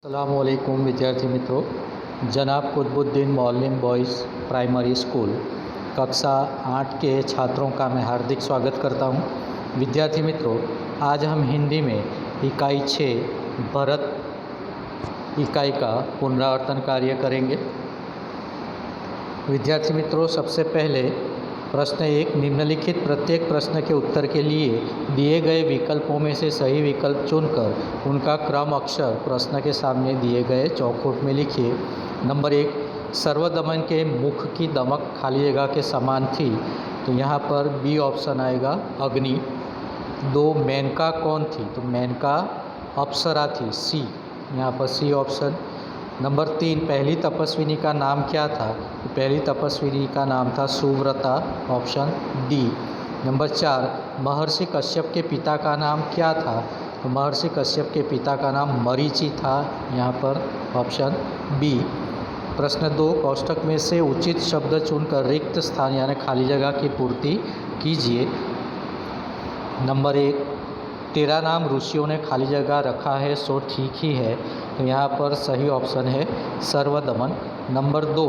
अस्सलामुअलैकुम विद्यार्थी मित्रों, जनाब कुतुबुद्दीन मौलम बॉयज़ प्राइमरी स्कूल कक्षा 8 के छात्रों का मैं हार्दिक स्वागत करता हूं। विद्यार्थी मित्रों, आज हम हिंदी में इकाई 6 भरत इकाई का पुनरावर्तन कार्य करेंगे। विद्यार्थी मित्रों, सबसे पहले प्रश्न 1, निम्नलिखित प्रत्येक प्रश्न के उत्तर के लिए दिए गए विकल्पों में से सही विकल्प चुनकर उनका क्रम अक्षर प्रश्न के सामने दिए गए चौखोट में लिखिए। नंबर 1, सर्वदमन के मुख की दमक खाली जगह के समान थी, तो यहाँ पर बी ऑप्शन आएगा अग्नि। 2, मेनका कौन थी, तो मेनका अप्सरा थी, सी, यहाँ पर सी ऑप्शन। नंबर 3, पहली तपस्विनी का नाम क्या था, तो पहली तपस्विनी का नाम था सुव्रता, ऑप्शन डी। नंबर 4, महर्षि कश्यप के पिता का नाम क्या था, तो महर्षि कश्यप के पिता का नाम मरीचि था, यहाँ पर ऑप्शन बी। प्रश्न 2, कोष्ठक में से उचित शब्द चुनकर रिक्त स्थान यानी खाली जगह की पूर्ति कीजिए। नंबर 1, तेरा नाम ऋषियों ने खाली जगह रखा है सो ठीक ही है, तो यहाँ पर सही ऑप्शन है सर्वदमन। नंबर 2,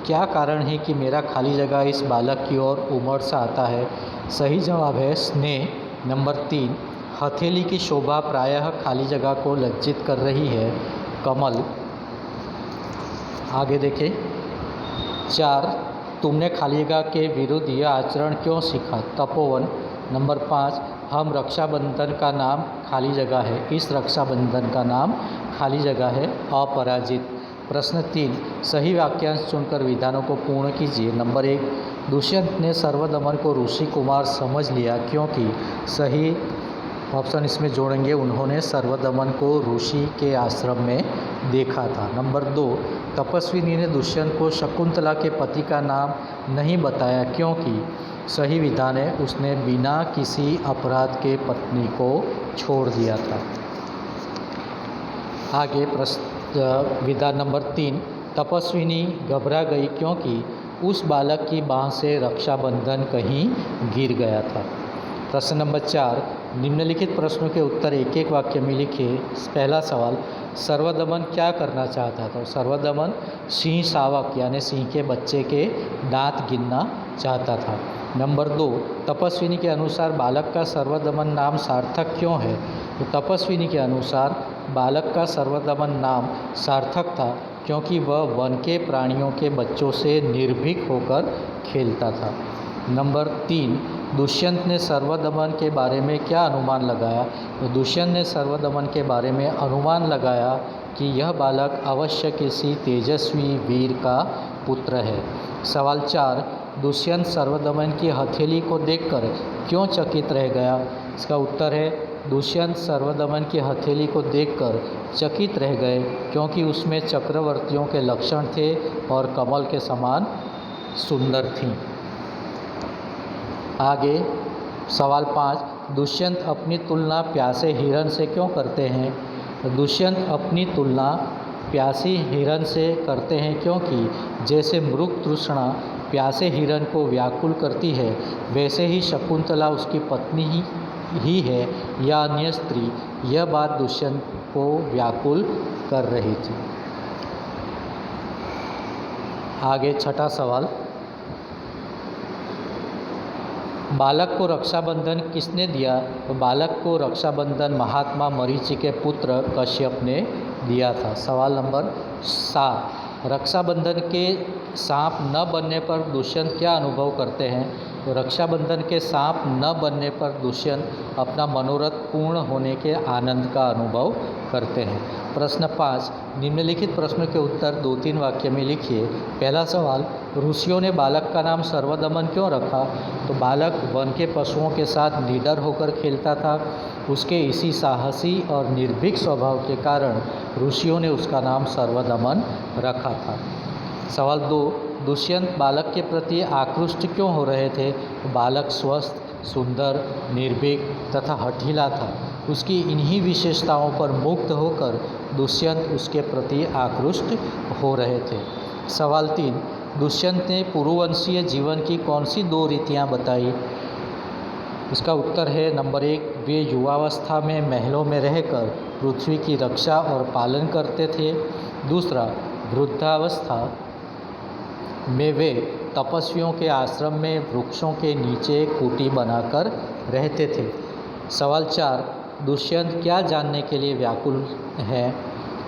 क्या कारण है कि मेरा खाली जगह इस बालक की ओर उमड़ सा आता है, सही जवाब है स्नेह। नंबर 3, हथेली की शोभा प्रायः खाली जगह को लज्जित कर रही है, कमल। आगे देखें। 4, तुमने खाली जगह के विरुद्ध यह आचरण क्यों सीखा, तपोवन। नंबर 5, हम रक्षाबंधन का नाम खाली जगह है, इस रक्षाबंधन का नाम खाली जगह है, अपराजित। प्रश्न 3, सही वाक्यांश चुनकर विधानों को पूर्ण कीजिए। नंबर 1, दुष्यंत ने सर्वदमन को ऋषि कुमार समझ लिया क्योंकि, सही ऑप्शन इसमें जोड़ेंगे, उन्होंने सर्वदमन को ऋषि के आश्रम में देखा था। नंबर 2, तपस्विनी ने दुष्यंत को शकुंतला के पति का नाम नहीं बताया क्योंकि, सही विधान है, उसने बिना किसी अपराध के पत्नी को छोड़ दिया था। आगे प्रश्न विधान नंबर 3, तपस्विनी घबरा गई क्योंकि उस बालक की बाँह से रक्षाबंधन कहीं गिर गया था। प्रश्न नंबर 4, निम्नलिखित प्रश्नों के उत्तर एक एक वाक्य में लिखिए। पहला सवाल, सर्वदमन क्या करना चाहता था, सर्वदमन सिंह शावक यानी सिंह के बच्चे के दांत गिनना चाहता था। नंबर 2, तपस्विनी के अनुसार बालक का सर्वदमन नाम सार्थक क्यों है, तो तपस्विनी के अनुसार बालक का सर्वदमन नाम सार्थक था क्योंकि वह वन के प्राणियों के बच्चों से निर्भीक होकर खेलता था। नंबर 3, दुष्यंत ने सर्वदमन के बारे में क्या अनुमान लगाया, तो दुष्यंत ने सर्वदमन के बारे में अनुमान लगाया कि यह बालक अवश्य किसी तेजस्वी वीर का पुत्र है। सवाल 4, दुष्यंत सर्वदमन की हथेली को देखकर क्यों चकित रह गया, इसका उत्तर है, दुष्यंत सर्वदमन की हथेली को देखकर चकित रह गए क्योंकि उसमें चक्रवर्तियों के लक्षण थे और कमल के समान सुंदर थीं। आगे सवाल 5, दुष्यंत अपनी तुलना प्यासे हिरण से क्यों करते हैं, दुष्यंत अपनी तुलना प्यासी हिरण से करते हैं क्योंकि जैसे मृग तृष्णा प्यासे हिरण को व्याकुल करती है, वैसे ही शकुंतला उसकी पत्नी ही है या अन्य स्त्री, यह बात दुष्यंत को व्याकुल कर रही थी। आगे छठा सवाल, बालक को रक्षाबंधन किसने दिया, तो बालक को रक्षाबंधन महात्मा मरीचि के पुत्र कश्यप ने दिया था। सवाल नंबर 7, रक्षाबंधन के सांप न बनने पर दुष्यंत क्या अनुभव करते हैं, तो रक्षाबंधन के सांप न बनने पर दुष्यंत अपना मनोरथ पूर्ण होने के आनंद का अनुभव करते हैं। प्रश्न 5, निम्नलिखित प्रश्नों के उत्तर 2-3 वाक्य में लिखिए। पहला सवाल, ऋषियों ने बालक का नाम सर्वदमन क्यों रखा, तो बालक वन के पशुओं के साथ निडर होकर खेलता था, उसके इसी साहसी और निर्भीक स्वभाव के कारण ऋषियों ने उसका नाम सर्वदमन रखा था। सवाल 2, दुष्यंत बालक के प्रति आकृष्ट क्यों हो रहे थे, तो बालक स्वस्थ, सुंदर, निर्भीक तथा हठीला था, उसकी इन्हीं विशेषताओं पर मुग्ध होकर दुष्यंत उसके प्रति आकृष्ट हो रहे थे। सवाल 3, दुष्यंत ने पुरुवंशीय जीवन की कौन सी 2 रीतियाँ बताई, इसका उत्तर है नंबर 1, वे युवावस्था में महलों में रहकर पृथ्वी की रक्षा और पालन करते थे। दूसरा, वृद्धावस्था में वे तपस्वियों के आश्रम में वृक्षों के नीचे कुटी बनाकर रहते थे। सवाल 4, दुष्यंत क्या जानने के लिए व्याकुल है?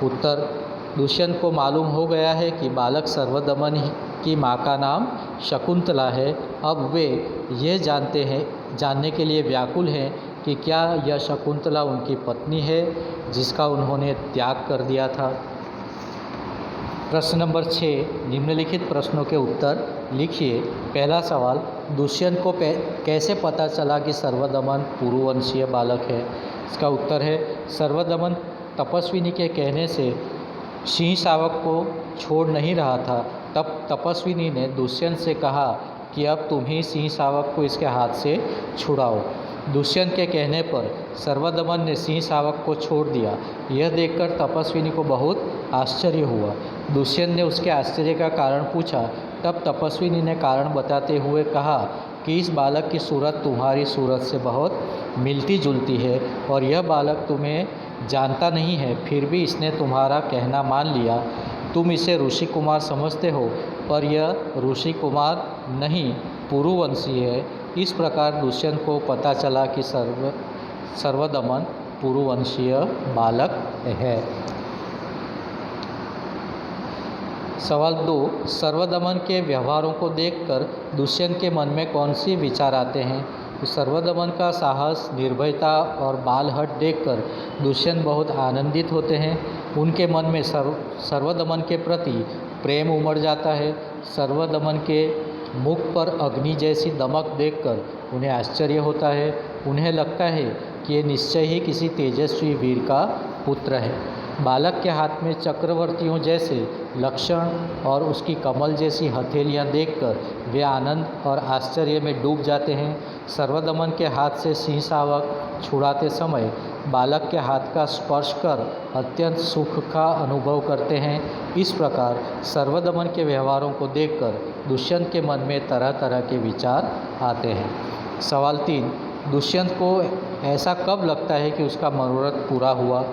उत्तर, दुष्यंत को मालूम हो गया है कि बालक सर्वदमन की माँ का नाम शकुंतला है। अब वे ये जानने के लिए व्याकुल हैं कि क्या यह शकुंतला उनकी पत्नी है जिसका उन्होंने त्याग कर दिया था। प्रश्न नंबर 6, निम्नलिखित प्रश्नों के उत्तर लिखिए। पहला सवाल, दुष्यंत को कैसे पता चला कि सर्वदमन पुरुवंशीय बालक है? इसका उत्तर है, सर्वदमन तपस्विनी के कहने से सिंह शावक को छोड़ नहीं रहा था। तब तपस्विनी ने दुष्यंत से कहा कि अब तुम ही सिंह शावक को इसके हाथ से छुड़ाओ। दुष्यंत के कहने पर सर्वदमन ने सिंह शावक को छोड़ दिया। यह देखकर तपस्विनी को बहुत आश्चर्य हुआ। दुष्यंत ने उसके आश्चर्य का कारण पूछा। तब तपस्विनी ने कारण बताते हुए कहा कि इस बालक की सूरत तुम्हारी सूरत से बहुत मिलती जुलती है और यह बालक तुम्हें जानता नहीं है, फिर भी इसने तुम्हारा कहना मान लिया। तुम इसे ऋषि कुमार समझते हो, पर यह ऋषि कुमार नहीं, पुरुवंशी है। इस प्रकार दुष्यंत को पता चला कि सर्वदमन पुरुवंशीय बालक है। सवाल 2, सर्वदमन के व्यवहारों को देखकर दुष्यंत के मन में कौन सी विचार आते हैं? तो सर्वदमन का साहस, निर्भयता और बालहट देखकर दुष्यंत बहुत आनंदित होते हैं। उनके मन में सर्वदमन के प्रति प्रेम उमड़ जाता है। सर्वदमन के मुख पर अग्नि जैसी दमक देखकर उन्हें आश्चर्य होता है। उन्हें लगता है कि ये निश्चय ही किसी तेजस्वी वीर का पुत्र है। बालक के हाथ में चक्रवर्तियों जैसे लक्षण और उसकी कमल जैसी हथेलियां देखकर वे आनंद और आश्चर्य में डूब जाते हैं। सर्वदमन के हाथ से सिंह शावक छुड़ाते समय बालक के हाथ का स्पर्श कर अत्यंत सुख का अनुभव करते हैं। इस प्रकार सर्वदमन के व्यवहारों को देखकर दुष्यंत के मन में तरह तरह के विचार आते हैं। सवाल 3, दुष्यंत को ऐसा कब लगता है कि उसका मनोरथ पूरा हुआ?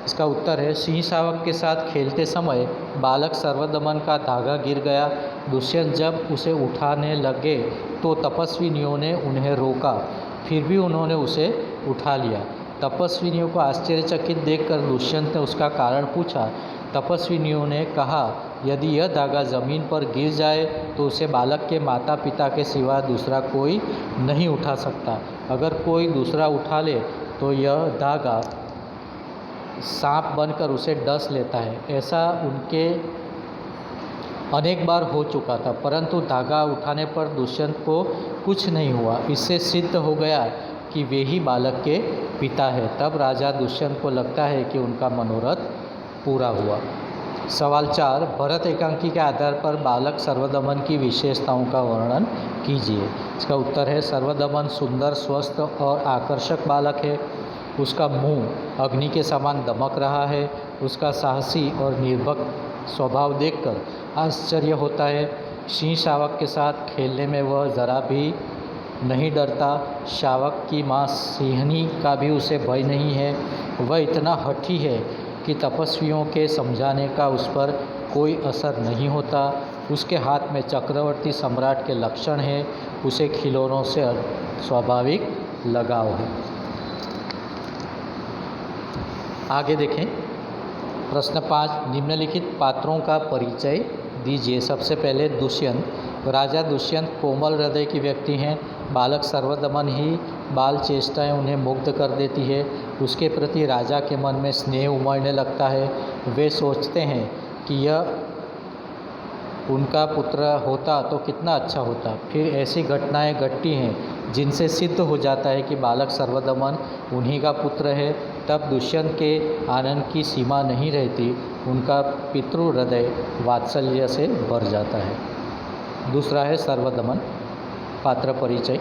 इसका उत्तर है, सिंह शावक के साथ खेलते समय बालक सर्वदमन का धागा गिर गया। दुष्यंत जब उसे उठाने लगे तो तपस्विनियों ने उन्हें रोका, फिर भी उन्होंने उसे उठा लिया। तपस्विनियों को आश्चर्यचकित देखकर दुष्यंत ने उसका कारण पूछा। तपस्विनियों ने कहा, यदि यह धागा ज़मीन पर गिर जाए तो उसे बालक के माता पिता के सिवा दूसरा कोई नहीं उठा सकता। अगर कोई दूसरा उठा ले तो यह धागा सांप बनकर उसे डस लेता है। ऐसा उनके अनेक बार हो चुका था, परंतु धागा उठाने पर दुष्यंत को कुछ नहीं हुआ। इससे सिद्ध हो गया कि वे ही बालक के पिता है। तब राजा दुष्यंत को लगता है कि उनका मनोरथ पूरा हुआ। सवाल 4, भरत एकांकी के आधार पर बालक सर्वदमन की विशेषताओं का वर्णन कीजिए। इसका उत्तर है, सर्वदमन सुंदर, स्वस्थ और आकर्षक बालक है। उसका मुंह अग्नि के समान दमक रहा है। उसका साहसी और निर्भीक स्वभाव देखकर आश्चर्य होता है। सिंह शावक के साथ खेलने में वह ज़रा भी नहीं डरता। शावक की माँ सिंहनी का भी उसे भय नहीं है। वह इतना हठी है कि तपस्वियों के समझाने का उस पर कोई असर नहीं होता। उसके हाथ में चक्रवर्ती सम्राट के लक्षण हैं। उसे खिलौनों से स्वाभाविक लगाव है। आगे देखें। प्रश्न 5, निम्नलिखित पात्रों का परिचय दीजिए। सबसे पहले दुष्यंत। राजा दुष्यंत कोमल हृदय की व्यक्ति हैं। बालक सर्वदमन ही बाल चेष्टाएं उन्हें मुग्ध कर देती है। उसके प्रति राजा के मन में स्नेह उमड़ने लगता है। वे सोचते हैं कि यह उनका पुत्र होता तो कितना अच्छा होता। फिर ऐसी घटनाएं घटती हैं जिनसे सिद्ध हो जाता है कि बालक सर्वदमन उन्हीं का पुत्र है। तब दुष्यंत के आनंद की सीमा नहीं रहती। उनका पितृ हृदय वात्सल्य से भर जाता है। दूसरा है सर्वदमन। पात्र परिचय।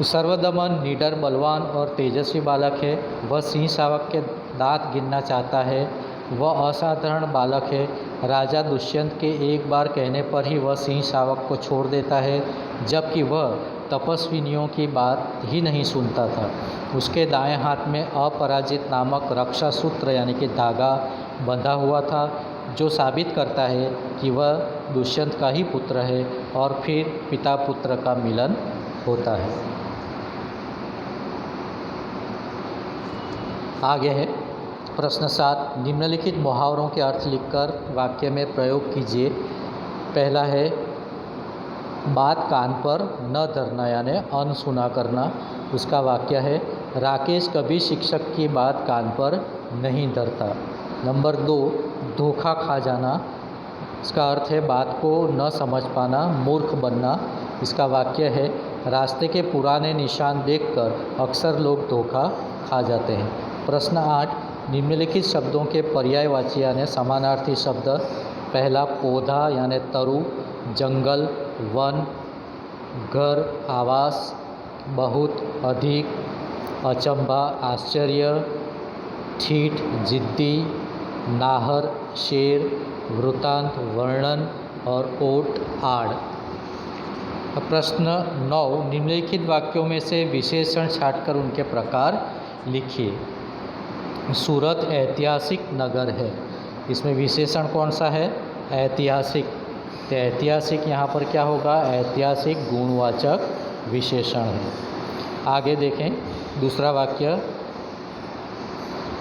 सर्वदमन निडर, बलवान और तेजस्वी बालक है। वह सिंह शावक के दांत गिनना चाहता है। वह असाधारण बालक है। राजा दुष्यंत के एक बार कहने पर ही वह सिंह शावक को छोड़ देता है, जबकि वह तपस्विनियों की बात ही नहीं सुनता था। उसके दाएं हाथ में अपराजित नामक रक्षा सूत्र यानी कि धागा बंधा हुआ था, जो साबित करता है कि वह दुष्यंत का ही पुत्र है और फिर पिता पुत्र का मिलन होता है। आगे है प्रश्न 7, निम्नलिखित मुहावरों के अर्थ लिखकर वाक्य में प्रयोग कीजिए। पहला है बात कान पर न धरना यानी अनसुना करना। उसका वाक्य है राकेश कभी शिक्षक की बात कान पर नहीं धरता। नंबर 2, धोखा खा जाना। इसका अर्थ है बात को न समझ पाना, मूर्ख बनना। इसका वाक्य है रास्ते के पुराने निशान देखकर अक्सर लोग धोखा खा जाते हैं। प्रश्न 8, निम्नलिखित शब्दों के पर्यायवाची यानी समानार्थी शब्द। पहला पौधा यानी तरु, जंगल, वन, घर, आवास, बहुत, अधिक, अचंभा, आश्चर्य, ठीठ, जिद्दी, नाहर, शेर, वृतांत, वर्णन और ओट, आड़। प्रश्न 9, निम्नलिखित वाक्यों में से विशेषण छांटकर उनके प्रकार लिखिए। सूरत ऐतिहासिक नगर है, इसमें विशेषण कौन सा है? ऐतिहासिक। तो ऐतिहासिक यहाँ पर क्या होगा? ऐतिहासिक गुणवाचक विशेषण है। आगे देखें दूसरा वाक्य,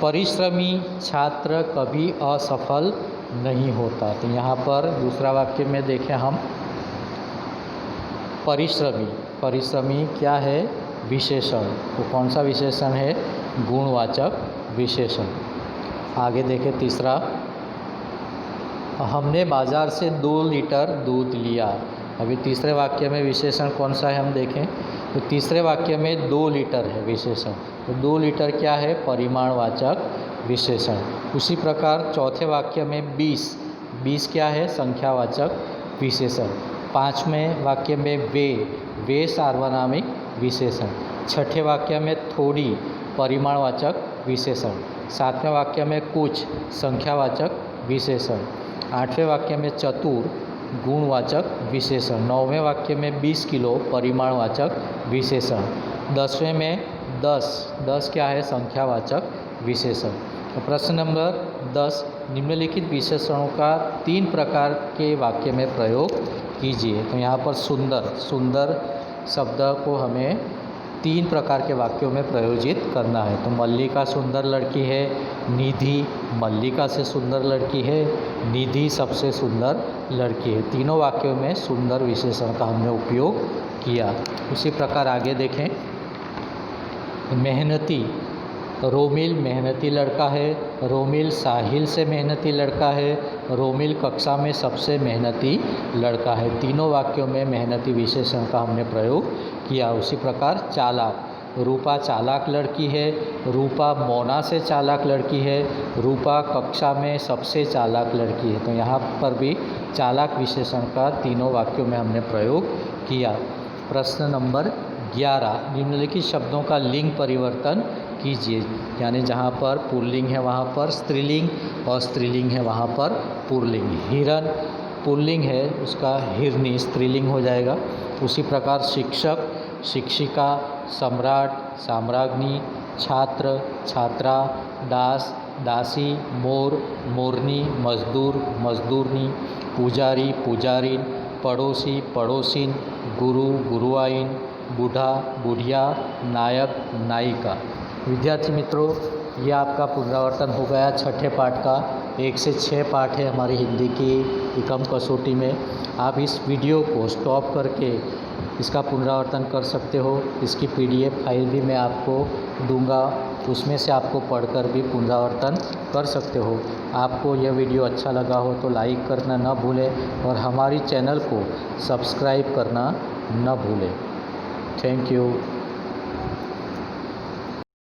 परिश्रमी छात्र कभी असफल नहीं होता। तो यहाँ पर दूसरा वाक्य में देखें हम, परिश्रमी क्या है? विशेषण। तो कौन सा विशेषण है? गुणवाचक विशेषण। आगे देखें तीसरा, हमने बाज़ार से 2 लीटर दूध लिया। अभी तीसरे वाक्य में विशेषण कौन सा है हम देखें। तो तीसरे वाक्य में 2 लीटर है विशेषण। तो 2 लीटर क्या है? परिमाणवाचक विशेषण। उसी प्रकार चौथे वाक्य में 20 क्या है? संख्यावाचक विशेषण। 5वें वाक्य में वे सार्वनामिक विशेषण। छठे वाक्य में थोड़ी, परिमाणवाचक विशेषण। 7वें वाक्य में कुछ, संख्यावाचक विशेषण। 8वें वाक्य में चतुर, गुणवाचक विशेषण। 9वें वाक्य में 20 किलो, परिमाणवाचक विशेषण। 10वें में 10 क्या है? संख्यावाचक विशेषण। तो प्रश्न नंबर 10, निम्नलिखित विशेषणों का 3 प्रकार के वाक्य में प्रयोग कीजिए। तो यहाँ पर सुंदर शब्द को हमें 3 प्रकार के वाक्यों में प्रयोजित करना है। तो मल्लिका सुंदर लड़की है, निधि मल्लिका से सुंदर लड़की है, निधि सबसे सुंदर लड़की है। तीनों वाक्यों में सुंदर विशेषण का हमने उपयोग किया। उसी प्रकार आगे देखें, मेहनती, रोमिल मेहनती लड़का है, रोमिल साहिल से मेहनती लड़का है, रोमिल कक्षा में सबसे मेहनती लड़का है। तीनों वाक्यों में मेहनती विशेषण का हमने प्रयोग किया। उसी प्रकार चालाक, रूपा चालाक लड़की है, रूपा मोना से चालाक लड़की है, रूपा कक्षा में सबसे चालाक लड़की है। तो यहाँ पर भी चालाक विशेषण का तीनों वाक्यों में हमने प्रयोग किया। प्रश्न नंबर 11, निम्नलिखित शब्दों का लिंग परिवर्तन कीजिए। यानी जहाँ पर पुल्लिंग है वहाँ पर स्त्रीलिंग और स्त्रीलिंग है वहाँ पर पुल्लिंग। हिरन पुल्लिंग है, उसका हिरनी स्त्रीलिंग हो जाएगा। उसी प्रकार शिक्षक, शिक्षिका, सम्राट, साम्राज्ञी, छात्र, छात्रा, दास, दासी, मोर, मोरनी, मजदूर, मजदूरनी, पुजारी, पुजारिन, पड़ोसी, पड़ोसिन, गुरु, गुरुआइन, बूढ़ा, बुढ़िया, नायक, नायिका। विद्यार्थी मित्रों, ये आपका पुनरावर्तन हो गया छठे पाठ का। 1 से 6 पाठ है हमारी हिंदी की एकम कसौटी में। आप इस वीडियो को स्टॉप करके इसका पुनरावर्तन कर सकते हो। इसकी PDF फाइल भी मैं आपको दूंगा, उसमें से आपको पढ़कर भी पुनरावर्तन कर सकते हो। आपको यह वीडियो अच्छा लगा हो तो लाइक करना न भूलें और हमारी चैनल को सब्सक्राइब करना न भूलें। Thank you.